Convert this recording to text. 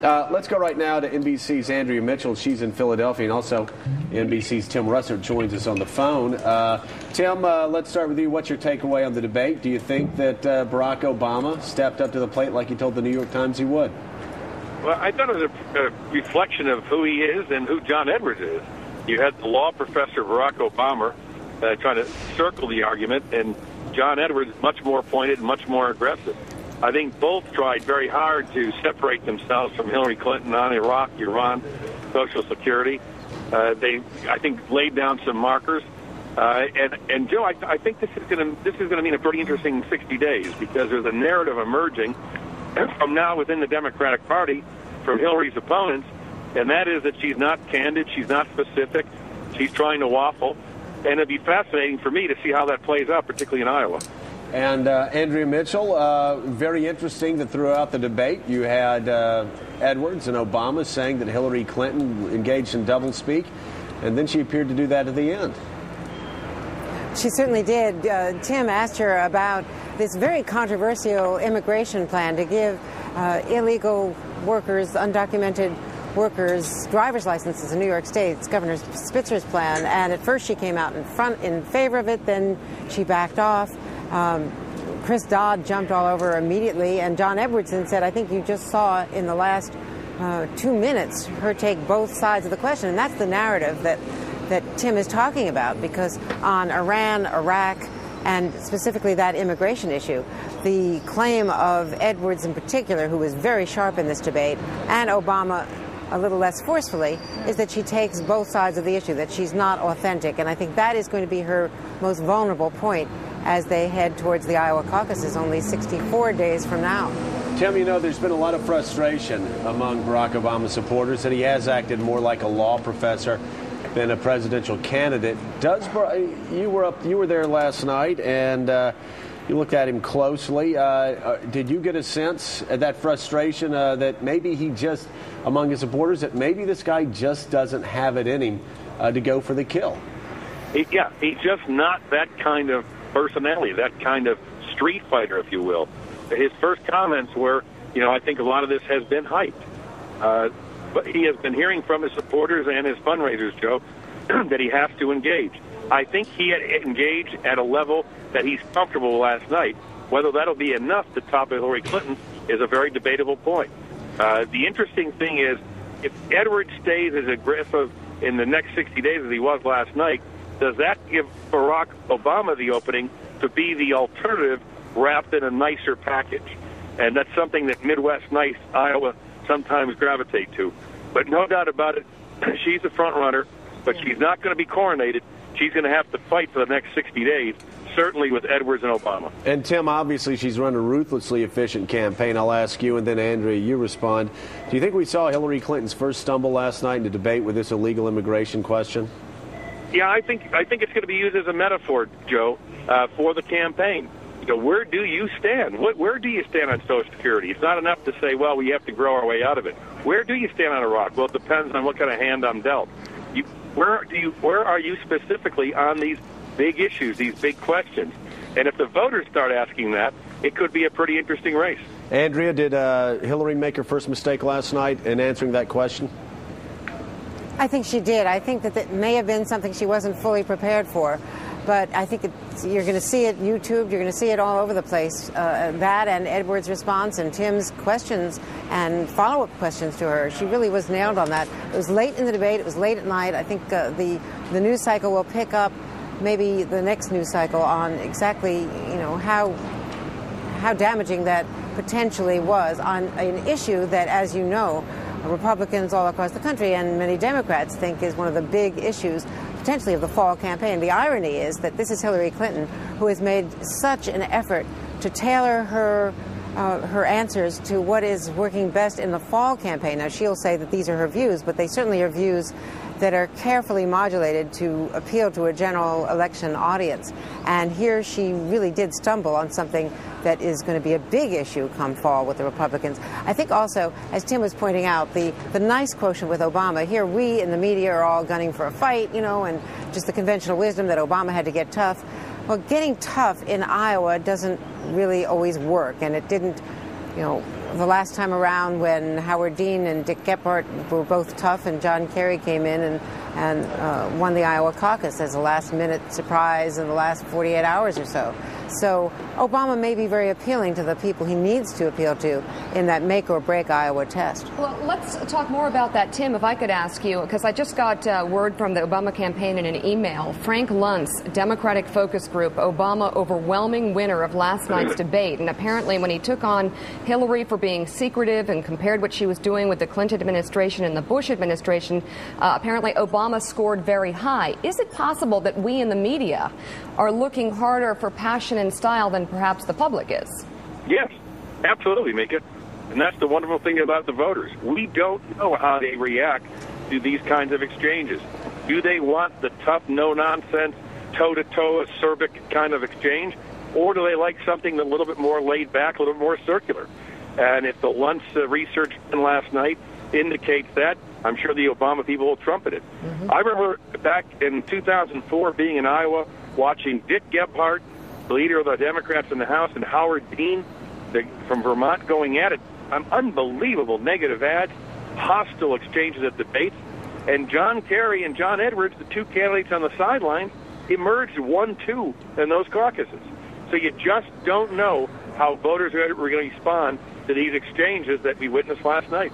Let's go right now to NBC's Andrea Mitchell. She's in Philadelphia, and also NBC's Tim Russert joins us on the phone. Tim, let's start with you. What's your takeaway on the debate? Do you think that Barack Obama stepped up to the plate like he told the New York Times he would? Well, I thought it was a reflection of who he is and who John Edwards is. You had the law professor Barack Obama trying to circle the argument, and John Edwards much more pointed, much more aggressive. I think both tried very hard to separate themselves from Hillary Clinton on Iraq, Iran, Social Security. They, I think, laid down some markers. And Joe, I think this is going to mean a pretty interesting 60 days because there's a narrative emerging from now within the Democratic Party from Hillary's opponents, and that is that she's not candid, she's not specific, she's trying to waffle. And it'd be fascinating for me to see how that plays out, particularly in Iowa. And Andrea Mitchell, very interesting that throughout the debate you had Edwards and Obama saying that Hillary Clinton engaged in doublespeak, and then she appeared to do that at the end. She certainly did. Tim asked her about this very controversial immigration plan to give illegal workers, undocumented workers, driver's licenses in New York State. It's Governor Spitzer's plan, and at first she came out in favor of it, then she backed off. Chris Dodd jumped all over her immediately, and John Edwardson said, I think you just saw in the last 2 minutes her take both sides of the question, and that's the narrative that Tim is talking about, because on Iran, Iraq, and specifically that immigration issue, the claim of Edwards in particular, who was very sharp in this debate, and Obama a little less forcefully, is that she takes both sides of the issue, that she's not authentic, and I think that is going to be her most vulnerable point as they head towards the Iowa caucuses only 64 days from now. Tim, you know, there's been a lot of frustration among Barack Obama supporters that he has acted more like a law professor than a presidential candidate. You were there last night, and you looked at him closely. Did you get a sense of that frustration that maybe he just, among his supporters, that maybe this guy just doesn't have it in him to go for the kill? He's just not that kind of personality, that kind of street fighter, if you will. His first comments were, I think a lot of this has been hyped. But he has been hearing from his supporters and his fundraisers, Joe, that he has to engage. I think he had engaged at a level that he's comfortable last night. Whether that'll be enough to top Hillary Clinton is a very debatable point. The interesting thing is, if Edwards stays as aggressive in the next 60 days as he was last night, does that give Barack Obama the opening to be the alternative wrapped in a nicer package? And that's something that Midwest nice Iowa sometimes gravitate to. But no doubt about it, she's a front runner, but she's not going to be coronated. She's going to have to fight for the next 60 days, certainly with Edwards and Obama. And Tim, obviously she's run a ruthlessly efficient campaign. I'll ask you, and then Andrea, you respond. Do you think we saw Hillary Clinton's first stumble last night in the debate with this illegal immigration question? Yeah, I think it's going to be used as a metaphor, Joe, for the campaign. Where do you stand? Where do you stand on Social Security? It's not enough to say, well, we have to grow our way out of it. Where do you stand on Iraq? Well, it depends on what kind of hand I'm dealt. Where are you specifically on these big issues, these big questions? And if the voters start asking that, it could be a pretty interesting race. Andrea, did Hillary make her first mistake last night in answering that question? I think she did. I think that may have been something she wasn't fully prepared for. But I think you're going to see it YouTube, you're going to see it all over the place. That and Edwards' response and Tim's questions and follow-up questions to her. She really was nailed on that. It was late in the debate. It was late at night. I think the news cycle will pick up maybe the next news cycle on exactly, how damaging that potentially was on an issue that, as you know, Republicans all across the country and many Democrats think is one of the big issues potentially of the fall campaign. The irony is that this is Hillary Clinton, who has made such an effort to tailor her answers to what is working best in the fall campaign. Now, she'll say that these are her views, but they certainly are views that are carefully modulated to appeal to a general election audience. And here she really did stumble on something that is going to be a big issue come fall with the Republicans. I think also, as Tim was pointing out, the nice quotient with Obama, here we in the media are all gunning for a fight, and just the conventional wisdom that Obama had to get tough. Well, getting tough in Iowa doesn't really always work, and it didn't, the last time around when Howard Dean and Dick Gephardt were both tough and John Kerry came in and won the Iowa caucus as a last-minute surprise in the last 48 hours or so. So Obama may be very appealing to the people he needs to appeal to in that make-or-break Iowa test. Well, let's talk more about that, Tim, if I could ask you, because I just got word from the Obama campaign in an email. Frank Luntz, Democratic focus group, Obama overwhelming winner of last night's debate. And apparently when he took on Hillary for being secretive and compared what she was doing with the Clinton administration and the Bush administration, apparently Obama scored very high. Is it possible that we in the media are looking harder for passion and style than perhaps the public is? Yes, absolutely, Mika. And that's the wonderful thing about the voters. We don't know how they react to these kinds of exchanges. Do they want the tough, no-nonsense, toe-to-toe, acerbic kind of exchange? Or do they like something a little bit more laid back, a little bit more circular? And if the Luntz research done last night indicates that, I'm sure the Obama people will trumpet it. Mm-hmm. I remember back in 2004 being in Iowa, watching Dick Gephardt, the leader of the Democrats in the House, and Howard Dean from Vermont going at it. Unbelievable negative ads, hostile exchanges at debates. And John Kerry and John Edwards, the two candidates on the sidelines, emerged 1-2 in those caucuses. So you just don't know how voters are going to respond to these exchanges that we witnessed last night.